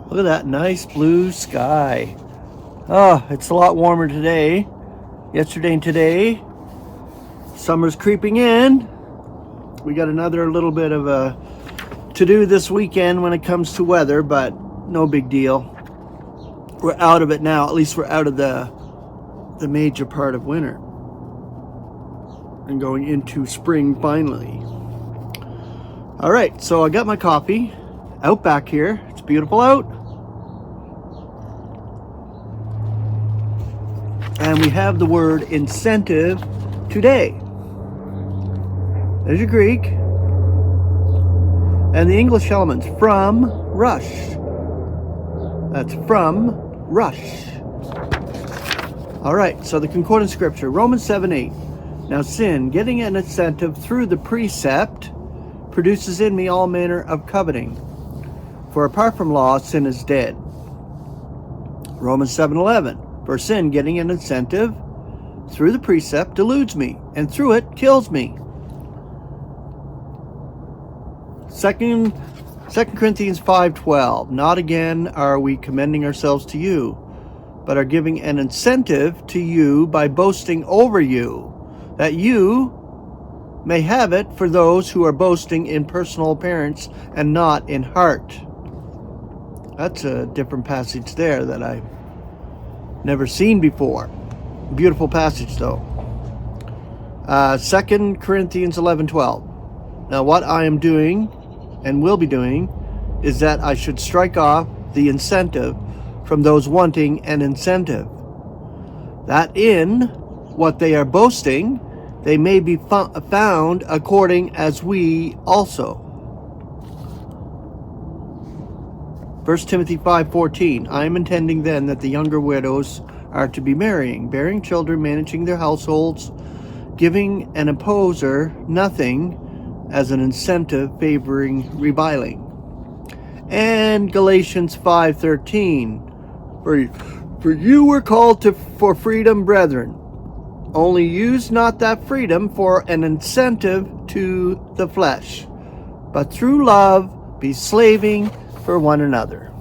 Look at that nice blue sky. Oh, it's a lot warmer today. Yesterday and today. Summer's creeping in. We got another little bit of a to-do this weekend when it comes to weather, but no big deal. We're out of it now. At least we're out of the major part of winter and going into spring finally. All right, so I got my coffee out back here. It's beautiful out. And we have the word incentive today. There's your Greek. And the English elements, from, rush. That's from, rush. All right, so the concordant scripture, Romans 7:8. Now sin, getting an incentive through the precept, produces in me all manner of coveting. For apart from law, sin is dead. Romans 7:11. For sin, getting an incentive through the precept, deludes me, and through it kills me. 2 Corinthians 5:12. Not again are we commending ourselves to you, but are giving an incentive to you by boasting over you, that you may have it for those who are boasting in personal appearance and not in heart. That's a different passage there that I've never seen before. Beautiful passage though. 2 Corinthians 11:12. Now what I am doing and will be doing is that I should strike off the incentive from those wanting an incentive, that in what they are boasting they may be found according as we also. 1 Timothy 5:14. I am intending then that the younger widows are to be marrying, bearing children, managing their households, giving an opposer nothing as an incentive, favoring reviling. And Galatians 5:13. For you were called for freedom, brethren. Only use not that freedom for an incentive to the flesh, but through love be slaving for one another.